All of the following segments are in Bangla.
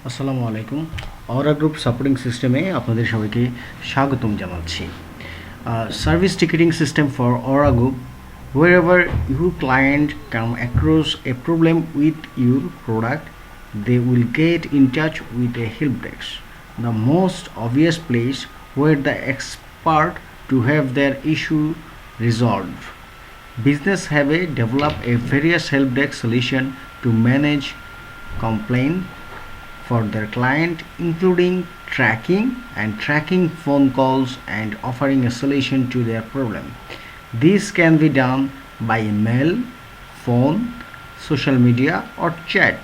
আসসালামু আলাইকুম। অরা গ্রুপ সাপোর্টিং সিস্টেমে আপনাদের সবাইকে স্বাগতম জানাচ্ছি। Service ticketing system for aura group, wherever your client come across a problem with your product, they will get in touch with a help desk, the most obvious place where the expert to have their issue resolved. Business have developed a various help desk solution to manage complaint for their client, including tracking phone calls and offering a solution to their problem. This can be done by email, phone, social media, or chat.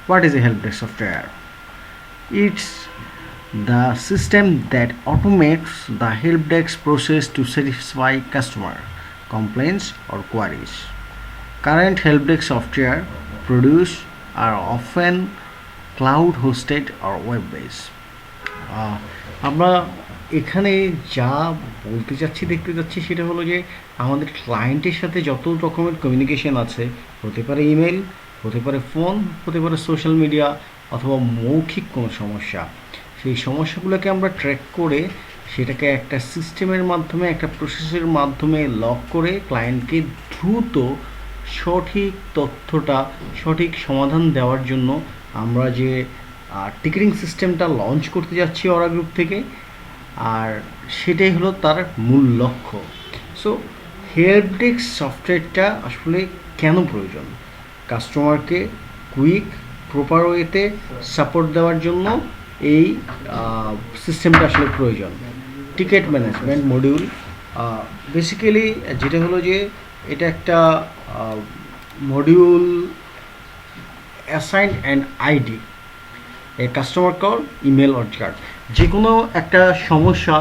What is a help desk software? It's the system that automates the help desk process to satisfy customer complaints or queries. Current help desk software produced are often cloud hosted আর ওয়েব বেস। আমরা এখানে যা বলতে চাচ্ছি দেখতে চাচ্ছি সেটা হলো যে আমাদের ক্লায়েন্টের সাথে যত রকমের কমিউনিকেশন আছে, হতে পারে ইমেল, হতে পারে ফোন, হতে পারে সোশ্যাল মিডিয়া, অথবা মৌখিক কোনো সমস্যা, সেই সমস্যাগুলোকে আমরা ট্র্যাক করে সেটাকে একটা সিস্টেমের মাধ্যমে, একটা প্রসেসের মাধ্যমে লক করে ক্লায়েন্টকে দ্রুত সঠিক তথ্যটা, সঠিক সমাধান দেওয়ার জন্য আমরা যে টিকেটিং সিস্টেমটা লঞ্চ করতে যাচ্ছি অরা গ্রুপ থেকে, আর সেটাই হলো তার মূল লক্ষ্য। সো হেল্প ডেস্ক সফটওয়্যারটা আসলে কেন প্রয়োজন? কাস্টমারকে কুইক, প্রপার ওয়েতে সাপোর্ট দেওয়ার জন্য এই সিস্টেমটা আসলে প্রয়োজন। টিকেট ম্যানেজমেন্ট মডিউল বেসিক্যালি যেটা হলো যে এটা একটা module assign and ID, A customer call, email or chat, যে কোনো একটা সমস্যা,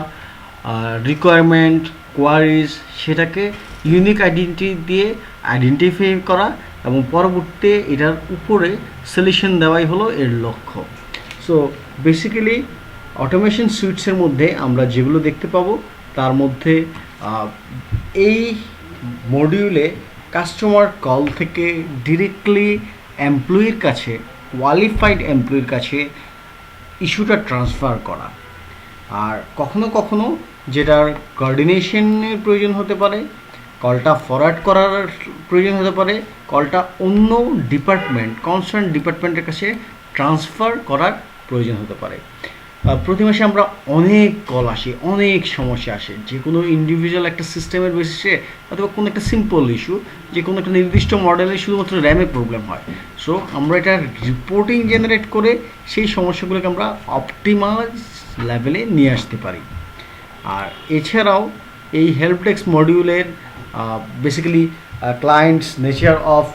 রিকোয়ারমেন্ট, কোয়ারিজ, সেটাকে ইউনিক আইডেন্টিটি দিয়ে আইডেন্টিফাই করা এবং পরবর্তীতে এটার উপরে সলিউশন দেওয়াই হলো এর লক্ষ্য। সো বেসিক্যালি অটোমেশন সুইটসের মধ্যে আমরা যেগুলো দেখতে পাবো তার মধ্যে এই মডিউলে কাস্টমার কল থেকে ডিরেক্টলি এমপ্লয়ির কাছে, কোয়ালিফাইড এমপ্লয়ির কাছে ইস্যুটা ট্রান্সফার করা, আর কখনো কখনো যেটার কোঅর্ডিনেশনের প্রয়োজন হতে পারে, কলটা ফরওয়ার্ড করার প্রয়োজন হতে পারে, কলটা অন্য ডিপার্টমেন্ট, কনসার্ন ডিপার্টমেন্টের কাছে ট্রান্সফার করার প্রয়োজন হতে পারে। প্রতি মাসে আমরা অনেক কল আসে, অনেক সমস্যা আসে, যে কোনো ইন্ডিভিজুয়াল একটা সিস্টেমের বেসিসে অথবা কোনো একটা সিম্পল ইস্যু, যে কোনো একটা নির্দিষ্ট মডেলে শুধুমাত্র র্যামে প্রবলেম হয়। সো আমরা এটা রিপোর্টিং জেনারেট করে সেই সমস্যাগুলোকে আমরা অপটিমাইজ লেভেলে নিয়ে আসতে পারি। আর এছাড়াও এই হেল্প ডেস্ক মডিউলের basically clients nature of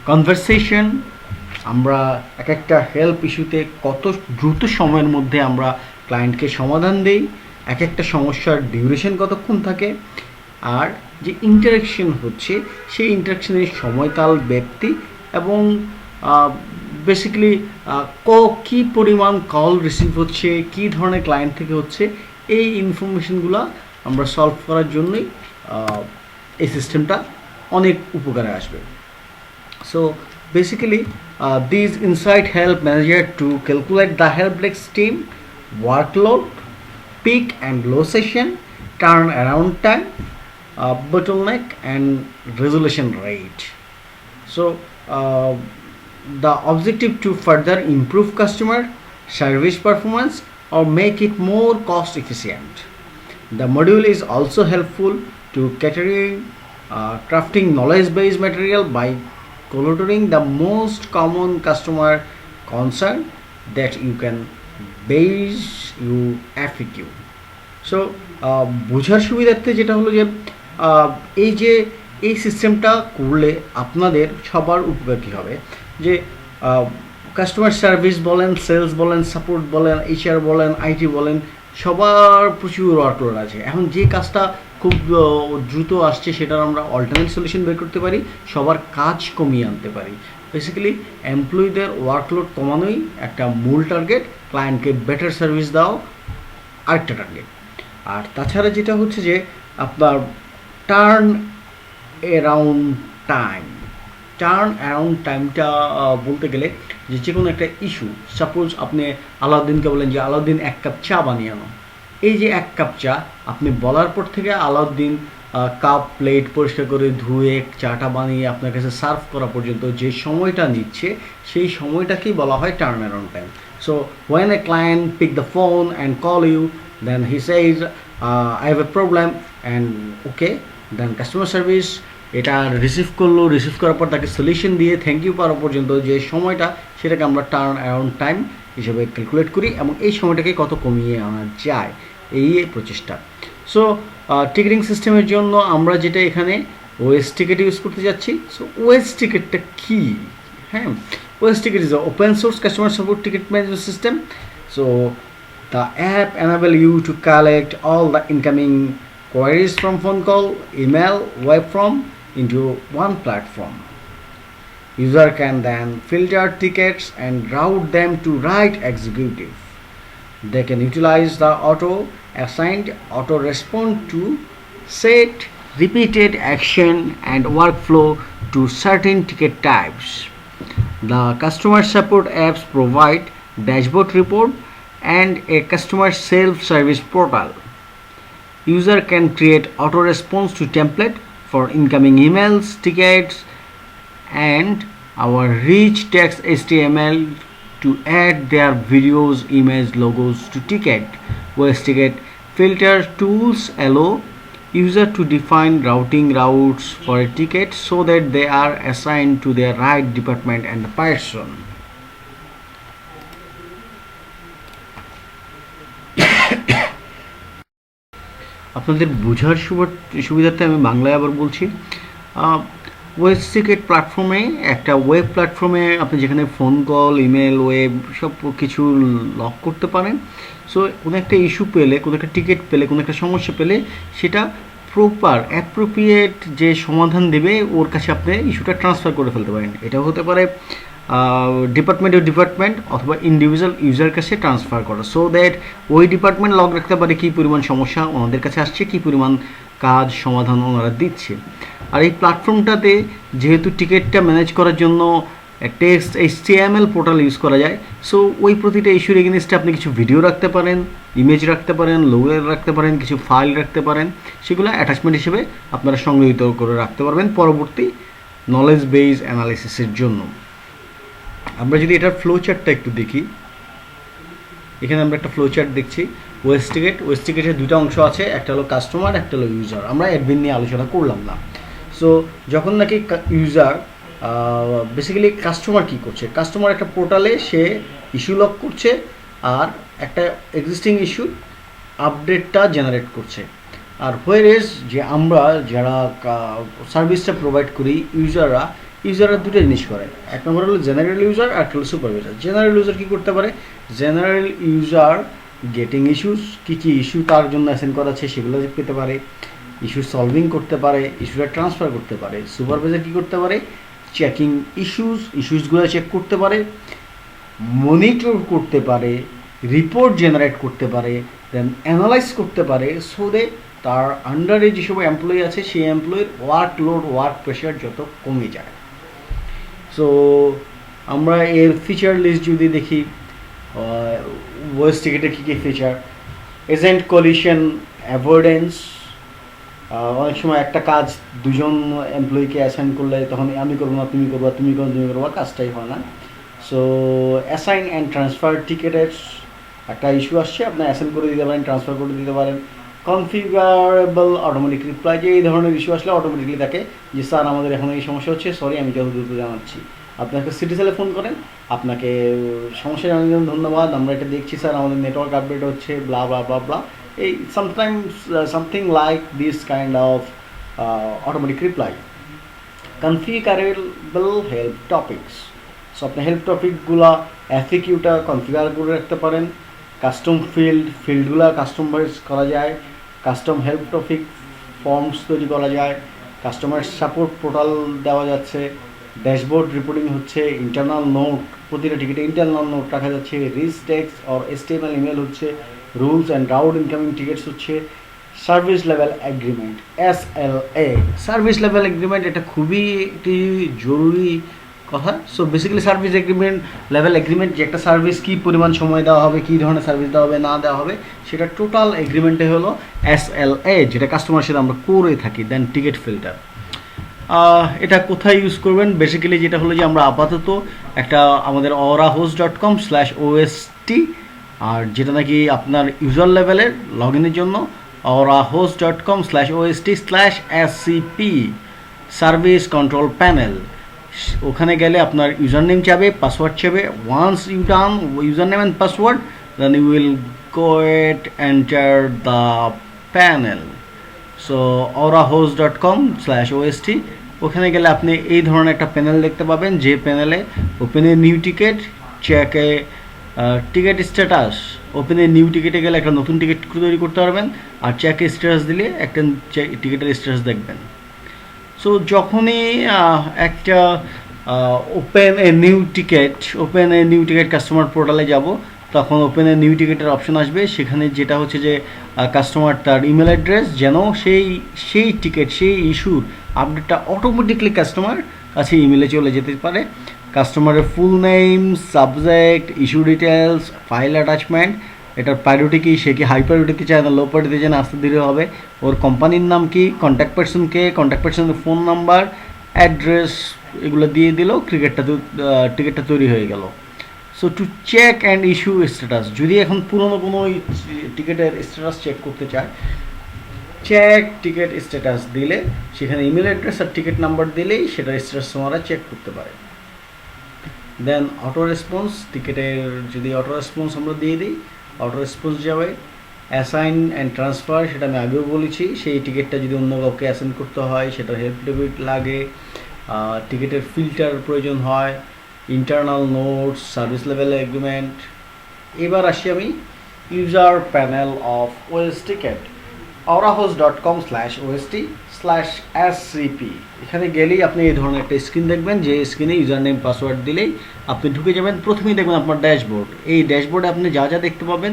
conversation, আমরা এক একটা হেল্প ইস্যুতে কত দ্রুত সময়ের মধ্যে আমরা ক্লায়েন্টকে সমাধান দেই, এক একটা সমস্যার ডিউরেশন কতক্ষণ থাকে, আর যে ইন্টারাকশন হচ্ছে সেই ইন্টারাকশনের সময়কাল, ব্যক্তি, এবং বেসিক্যালি কী পরিমাণ কল রিসিভ হচ্ছে, কী ধরনের ক্লায়েন্ট থেকে হচ্ছে, এই ইনফরমেশনগুলো আমরা সলভ করার জন্যই এই সিস্টেমটা অনেক উপকারে আসবে। So basically these insights help manager to calculate the help desk team workload, peak and low session, turnaround time, bottleneck and resolution rate. So the objective to further improve customer service performance or make it more cost efficient. The module is also helpful to crafting knowledge based material by collating the most common customer concern that you can base your FAQ. So বোঝার সুবিধার্থে যেটা হলো যে এই সিস্টেমটা করলে আপনাদের সবার উপকার কী হবে, যে কাস্টমার সার্ভিস বলেন, সেলস বলেন, সাপোর্ট বলেন, HR বলেন, IT বলেন, সবার প্রচুর ওয়ার্কলোড আছে। এখন যে কাজটা খুব দ্রুত আসছে সেটার আমরা অল্টারনেট সলিউশন বের করতে পারি, সবার কাজ কমিয়ে আনতে পারি। বেসিক্যালি এমপ্লয়িদের ওয়ার্কলোড কমানোই একটা মূল টার্গেট, ক্লায়েন্টকে বেটার সার্ভিস দাও আরেকটা টার্গেট। আর তাছাড়া যেটা হচ্ছে যে আপনার টার্ন অ্যারাউন্ড টাইমটা বলতে গেলে যে কোনো একটা ইস্যু, সাপোজ আপনি আলাউদ্দিনকে বলেন যে আলাউদ্দিন 1 কাপ চা বানিয়ে আনো। এই যে 1 কাপ চা আপনি বলার পর থেকে আলাউদ্দিন কাপ প্লেট পরিষ্কার করে ধুয়ে চাটা বানিয়ে আপনার কাছে সার্ভ করা পর্যন্ত যে সময়টা নিচ্ছে, সেই সময়টাকেই বলা হয় turn around time. So when a client pick the phone and call you, then he says I have a problem and okay, then customer service এটা রিসিভ করলো, রিসিভ করার পর তাকে সলিউশন দিয়ে থ্যাংক ইউ পাওয়া পর্যন্ত যে সময়টা, সেটাকে আমরা টার্ন অ্যারাউন্ড টাইম হিসেবে ক্যালকুলেট করি এবং এই সময়টাকে কত কমিয়ে আনা যায়, এই প্রচেষ্টা। সো টিকেটিং সিস্টেমের জন্য আমরা যেটা এখানে ওএস টিকেট ইউজ করতে যাচ্ছি। সো ওএস টিকেটটা কী? হ্যাঁ, OS ticket is open source customer support ticket management system. So the app enable you to collect all the incoming queries from phone call, email, web form into one platform. User can then filter tickets and route them to right executive. They can utilize the auto assigned auto respond to set repeated action and workflow to certain ticket types. The customer support apps provide dashboard report and a customer self-service portal. User can create auto response to template for incoming emails, tickets, and our rich text HTML to add their videos, images, logos to ticket. Voice ticket filter tools allow user to define routing routes for a ticket so that they are assigned to their right department and the person. আপনাদের বোঝার সুবিধার্থে আমি বাংলায় আবার বলছি। ওয়েব টিকেট প্ল্যাটফর্মে, একটা ওয়েব প্ল্যাটফর্মে আপনি যেখানে ফোন কল, ইমেল, ওয়েব সব কিছু লক করতে পারেন। সো কোনো একটা ইস্যু পেলে, কোনো একটা টিকিট পেলে, কোনো একটা সমস্যা পেলে সেটা প্রপার অ্যাপ্রোপ্রিয়েট যে সমাধান দেবে ওর কাছে আপনি ইস্যুটা ট্রান্সফার করে ফেলতে পারেন। এটাও হতে পারে ডিপার্টমেন্ট অথবা ইন্ডিভিজুয়াল ইউজার কাছে ট্রান্সফার করা, সো দ্যাট ওই ডিপার্টমেন্ট লগ রাখতে পারে কী পরিমাণ সমস্যা ওনাদের কাছে আসছে, কী পরিমাণ কাজ সমাধান ওনারা দিচ্ছে। আর এই প্ল্যাটফর্মটাতে যেহেতু টিকিটটা ম্যানেজ করার জন্য টেক্সট HTML পোর্টাল ইউজ করা যায়, সো ওই প্রতিটা ইস্যুর এগেনস্টে আপনি কিছু ভিডিও রাখতে পারেন, ইমেজ রাখতে পারেন, লোগো রাখতে পারেন, কিছু ফাইল রাখতে পারেন, সেগুলো অ্যাটাচমেন্ট হিসেবে আপনারা সংগৃহীত করে রাখতে পারবেন পরবর্তী নলেজ বেস অ্যানালিসিসের জন্য। আমরা যদি এটার ফ্লো চার্টটা একটু দেখি, এখানে আমরা একটা ফ্লো চার্ট দেখছি। ওয়েস টিকেটের দুটো অংশ আছে, একটা হলো কাস্টমার, একটা হলো ইউজার। আমরা অ্যাডমিন নিয়ে আলোচনা করলাম না। সো যখন নাকি ইউজার, বেসিক্যালি কাস্টমার কী করছে, কাস্টমার একটা পোর্টালে সে ইস্যু লক করছে আর একটা এক্সিস্টিং ইস্যু আপডেটটা জেনারেট করছে। আর হোয়ারেজ যে আমরা যারা সার্ভিসটা প্রোভাইড করি ইউজাররা দুটো জিনিস করে। এক নম্বর হলো জেনারেল ইউজার আর একটা হলো সুপারভাইজার। জেনারেল ইউজার কী করতে পারে? জেনারেল ইউজার গেটিং ইস্যুস, কী কী ইস্যু তার জন্য অ্যাসাইন করা আছে সেগুলো পেতে পারে, ইস্যু সলভিং করতে পারে, ইস্যুটা ট্রান্সফার করতে পারে। সুপারভাইজার কী করতে পারে? চেকিং ইস্যুসগুলো চেক করতে পারে, মনিটর করতে পারে, রিপোর্ট জেনারেট করতে পারে, দেন অ্যানালাইজ করতে পারে, সো দ্যাট তার আন্ডারে যেসব এমপ্লয়ি আছে সেই এমপ্লয়ির ওয়ার্ক প্রেশার যত কমে যায়। সো আমরা এর ফিচার লিস্ট যদি দেখি, ভয়েস টিকেটের কী কী ফিচার, এজেন্ট কলিশন অ্যাভয়েডেন্স। অনেক সময় একটা কাজ দুজন এমপ্লয়িকে অ্যাসাইন করলে তখন আমি করবো না, তুমি করবা, তুমি করবা, কাজটাই হয় না। সো অ্যাসাইন অ্যান্ড ট্রান্সফার টিকেটের একটা ইস্যু আসছে, আপনি অ্যাসাইন করে দিতে পারেন, ট্রান্সফার করে দিতে পারেন। কনফিগারেবল অটোমেটিক রিপ্লাই, যে এই ধরনের ইস্যু আসলে অটোমেটিকলি তাকে যে স্যার আমাদের এখন এই সমস্যা হচ্ছে, সরি আমি যত দ্রুত জানাচ্ছি। আপনি একটা সিটি সেলে ফোন করেন, আপনাকে সমস্যা জানার জন্য ধন্যবাদ, আমরা এটা দেখছি স্যার, আমাদের নেটওয়ার্ক আপডেট হচ্ছে, ব্লা ব্লা ব্লা ব্লা। এই something like this kind of automatic reply. Configurable help topics, so আপনি হেল্প টপিকগুলো FAQটা কনফিগার করে রাখতে পারেন। কাস্টম ফিল্ডগুলো কাস্টমাইজ করা যায়, কাস্টম হেল্প টপিক ফর্মস তৈরি করা যায়, কাস্টমার সাপোর্ট পোর্টাল দেওয়া যাচ্ছে, ড্যাশবোর্ড রিপোর্টিং হচ্ছে, ইন্টারনাল নোট, প্রতিটা টিকিটে ইন্টারনাল নোট রাখা যাচ্ছে, rich text or HTML email হচ্ছে, rules and route incoming tickets হচ্ছে, service level agreement SLA। Service level agreement এটা খুবই একটি জরুরি কথা। So basically service agreement, level agreement, যে একটা সার্ভিস কী পরিমাণ সময় দেওয়া হবে, কী ধরনের সার্ভিস দেওয়া হবে না দেওয়া হবে, সেটা টোটাল এগ্রিমেন্টে হলো SLA, যেটা কাস্টমারের সাথে আমরা করে থাকি। দেন টিকিট ফিল্টার, এটা কোথায় ইউজ করবেন? বেসিক্যালি যেটা হলো যে আমরা আপাতত একটা আমাদের aurahost.com/ost, আর যেটা নাকি আপনার ইউজার লেভেলের লগ ইনের জন্য aurahost.com/ost/scp সার্ভিস কন্ট্রোল প্যানেল। ওখানে গেলে আপনার ইউজার নেম চাবে, পাসওয়ার্ড চাবে। Once you done user name and password, then you will go at enter the panel. So aurahost.com/ost, ওখানে গেলে আপনি এই ধরনের একটা প্যানেল দেখতে পাবেন, যে প্যানেলে ওপেন এ নিউ টিকিট, চেকে ticket status. Open a new টিকিটে গেলে একটা নতুন টিকিট তৈরি করতে পারবেন, আর চেকে স্ট্যাটাস দিলে একটা টিকিটের স্ট্যাটাস দেখবেন। সো যখনই একটা open a new ticket customer পোর্টালে যাব, তখন ওপেন এ নিউ টিকিটের অপশন আসবে। সেখানে যেটা হচ্ছে যে কাস্টমার তার ইমেল অ্যাড্রেস, যেন সেই টিকিট, সেই ইস্যুর আপডেটটা অটোমেটিকলি কাস্টমার কাছে ইমেলে চলে যেতে পারে। কাস্টমারের full name, subject, issue details, file attachment, এটার প্রায়োরিটি কি, সে কি হাই প্রায়োরিটিতে চায় না লো প্রায়োরিটিতে চায় না, আস্তে ধীরে হবে, ওর কোম্পানির নাম কি, কন্ট্যাক্ট পার্সন কে, কন্ট্যাক্ট পার্সনের ফোন নাম্বার, অ্যাড্রেস, এগুলো দিয়ে দিলেও টিকিটটা তৈরি হয়ে গেল। So to check and issue status, যদি এখন পুরনো কোনো টিকিটের স্ট্যাটাস চেক করতে চায়, চেক টিকিট স্ট্যাটাস দিলে সেখানে ইমেল অ্যাড্রেস আর টিকিট নাম্বার দিলেই সেটার স্ট্যাটাস আমরা চেক করতে পারে। দেন অটো রেসপন্স, টিকিটের যদি অটো রেসপন্স আমরা দিয়ে দিই, অটো রেসপন্স যাবে। অ্যাসাইন অ্যান্ড ট্রান্সফার, সেটা আমি আগেও বলেছি, সেই টিকিটটা যদি অন্য কাউকে অ্যাসাইন করতে হয় সেটার হেল্প ডেবিট লাগে। টিকিটের ফিল্টার প্রয়োজন হয়, internal notes, service level agreement. এবার আসি আমি user panel of OS ticket, aurahost.com/ost/scp। এখানে গেলেই আপনি এই ধরনের একটা স্ক্রিন দেখবেন, যে স্ক্রিনে ইউজার নেম পাসওয়ার্ড দিলেই আপনি ঢুকে যাবেন। প্রথমেই দেখবেন আপনার ড্যাশবোর্ড। এই ড্যাশবোর্ডে আপনি যা যা দেখতে পাবেন,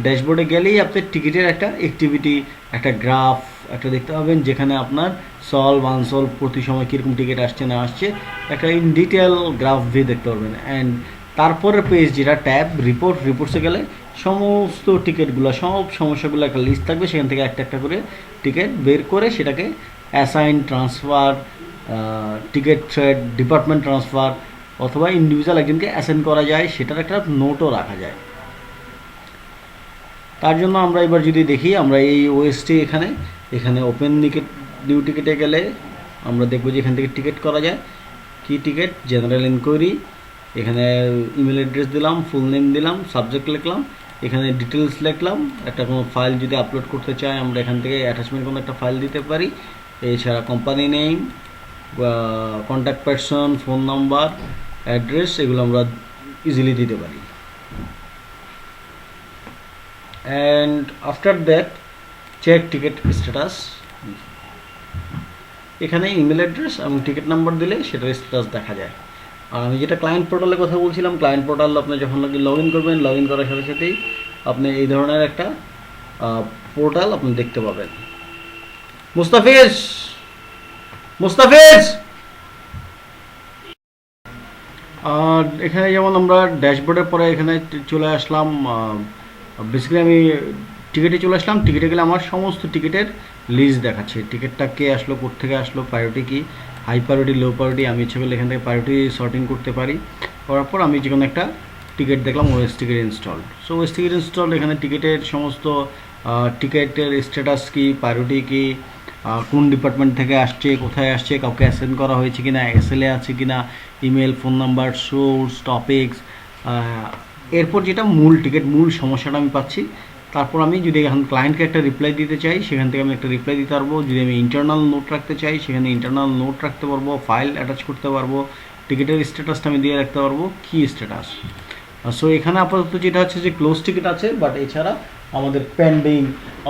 ড্যাশবোর্ডে গেলেই আপনি টিকিটের একটা অ্যাক্টিভিটি, একটা গ্রাফ একটা দেখতে পাবেন, যেখানে আপনার সলভ আনসলভ, প্রতি সময় কীরকম টিকিট আসছে না আসছে, একটা ইন ডিটেল গ্রাফ ভিউ দেখতে পারবেন। অ্যান্ড তারপরের পেজ যেটা ট্যাব রিপোর্টসে গেলে সমস্ত টিকিটগুলো, সব সমস্যাগুলো একটা লিস্ট থাকবে, সেখান থেকে একটা একটা করে টিকিট বের করে সেটাকে assign, transfer, ticket thread, department transfer, অথবা ইন্ডিভিজুয়াল একজনকে অ্যাসাইন করা যায়, সেটার একটা নোটও রাখা যায়। তার জন্য আমরা এবার যদি দেখি, আমরা এই ওএসটি এখানে ওপেন নিউ টিকিটে গেলে আমরা দেখব যে এখান থেকে টিকিট করা যায়। কি টিকিট? General inquiry. এখানে ইমেল অ্যাড্রেস দিলাম, ফুল নেম দিলাম, সাবজেক্ট লিখলাম, এখানে ডিটেলস লিখলাম। একটা কোনো ফাইল যদি আপলোড করতে চাই, আমরা এখান থেকে অ্যাটাচমেন্ট কোনো একটা ফাইল দিতে পারি। এছাড়া company name, contact person, phone number, address, এগুলো আমরা ইজিলি দিতে পারি। And after that check ticket status. এখানে ইমেল অ্যাড্রেস এবং টিকিট নাম্বার দিলে সেটার স্ট্যাটাস দেখা যায়। আর আমি যেটা ক্লায়েন্ট পোর্টালের কথা বলছিলাম, ক্লায়েন্ট পোর্টাল আপনি যখন লগ ইন করবেন, লগ ইন করার সাথে সাথেই আপনি এই ধরনের একটা পোর্টাল আপনি দেখতে পাবেন। মুস্তাফিজ, আর এখানে যেমন আমরা ড্যাশবোর্ডের পরে এখানে চলে আসলাম, বেসিক্যালি আমি টিকিটে চলে আসলাম। টিকিটে গেলে আমার সমস্ত টিকিটের লিস্ট দেখাচ্ছে, টিকিটটা কে আসলো, কোত্থেকে আসলো, প্রায়োরিটি কি, হাই প্রায়োরিটি, লো প্রায়োরিটি। আমি ইচ্ছে করলে এখান থেকে প্রায়োরিটি সর্টিং করতে পারি। করার পর আমি যে কোনো একটা টিকিট দেখলাম, OS ticket install. So OS ticket install, এখানে টিকিটের সমস্ত টিকিটের স্ট্যাটাস কি, প্রায়োরিটি কি, কোন ডিপার্টমেন্ট থেকে আসছে, কোথায় আসছে, কাউকে অ্যাসাইন করা হয়েছে কিনা, এসএলএ আছে কিনা, email, phone number, source, topics. এরপর যেটা মূল সমস্যাটা আমি পাচ্ছি, তারপর আমি যদি এখন ক্লায়েন্টকে একটা রিপ্লাই দিতে চাই, সেখান থেকে আমি একটা রিপ্লাই দিতে পারবো। যদি আমি ইন্টারনাল নোট রাখতে চাই, সেখানে ইন্টারনাল নোট রাখতে পারবো, ফাইল অ্যাটাচ করতে পারবো, টিকিটের স্ট্যাটাসটা আমি দিয়ে রাখতে পারবো, কি স্ট্যাটাস। সো এখানে আপাতত যেটা হচ্ছে যে ক্লোজ টিকিট আছে, বাট এছাড়া আমাদের পেন্ডিং,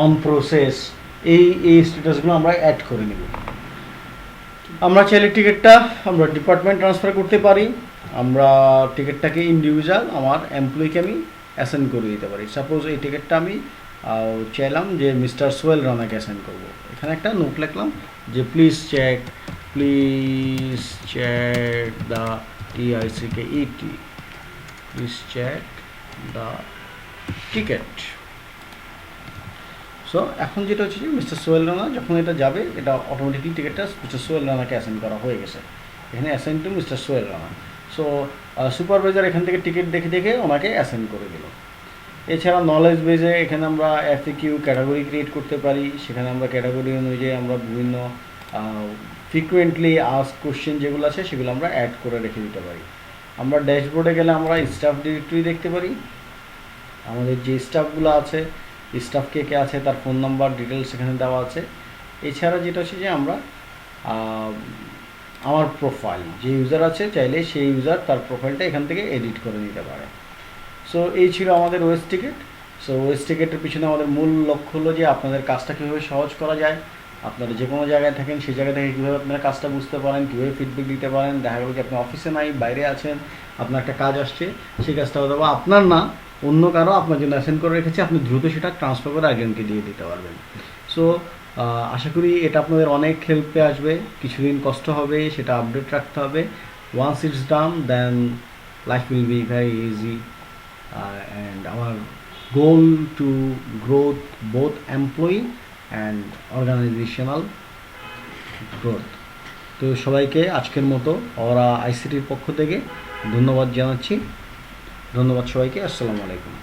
অন প্রসেস, এই স্ট্যাটাসগুলো আমরা অ্যাড করে নেব। আমরা চাইলে টিকিটটা আমরা ডিপার্টমেন্ট ট্রান্সফার করতে পারি। আমরা টিকিটটাকে ইন্ডিভিজুয়াল আমার এমপ্লয়িকে আমি অ্যাসাইন করে দিতে পারি। সাপোজ এই টিকিটটা আমি চাইলাম যে মিস্টার সোহেল রানাকে অ্যাসাইন করবো। এখানে একটা নোট লিখলাম যে please check the TICKET, please check the ticket. So এখন যেটা হচ্ছে যে মিস্টার সোহেল রানা যখন এটা যাবে, এটা অটোমেটিকলি টিকিটটা মিস্টার সোহেল রানাকে অ্যাসাইন করা হয়ে গেছে, এখানে assign to mister Sohel Rana. So supervisor এখান থেকে টিকিট দেখে দেখে ওনাকে অ্যাসাইন করে দিল। এছাড়া নলেজ বেজে এখানে আমরা FAQ ক্যাটাগরি ক্রিয়েট করতে পারি, সেখানে আমরা ক্যাটাগরি অনুযায়ী আমরা বিভিন্ন ফ্রিকুয়েন্টলি আস্ক কোশ্চেন যেগুলো আছে সেগুলো আমরা অ্যাড করে রেখে দিতে পারি। আমরা ড্যাশবোর্ডে গেলে আমরা স্টাফ ডিরেক্টরি দেখতে পারি, আমাদের যে স্টাফগুলো আছে, স্টাফ কে কে আছে তার ফোন নাম্বার ডিটেলস এখানে দেওয়া আছে। এছাড়া যেটা হচ্ছে যে আমরা আমার প্রোফাইল, যে ইউজার আছে চাইলে সেই ইউজার তার প্রোফাইলটা এখান থেকে এডিট করে নিতে পারে। সো এই ছিল আমাদের ওয়েস্ট টিকিট। সো ওয়েস্ট টিকিটের পিছনে আমাদের মূল লক্ষ্য হলো যে আপনাদের কাজটা কীভাবে সহজ করা যায়, আপনারা যে কোনো জায়গায় থাকেন সেই জায়গা থেকে কীভাবে আপনারা কাজটা বুঝতে পারেন, কীভাবে ফিডব্যাক দিতে পারেন। দেখা গেলো যে আপনি অফিসে নাই, বাইরে আছেন, আপনার একটা কাজ আসছে, সেই কাজটা হয়তো বা আপনার না, অন্য কারো আপনার জন্য অ্যাসাইন করে রেখেছে, আপনি দ্রুত সেটা ট্রান্সফার করে একজনকে দিয়ে দিতে পারবেন। সো আশা করি এটা আপনাদের অনেক হেল্পে আসবে। কিছুদিন কষ্ট হবে, সেটা আপডেট রাখতে হবে। Once it's done then life will be very easy and our goal to growth both employee and organizational growth. তো সবাইকে আজকের মতো ওরা ICTর পক্ষ থেকে ধন্যবাদ জানাচ্ছি। ধন্যবাদ সবাইকে। আসসালামু আলাইকুম।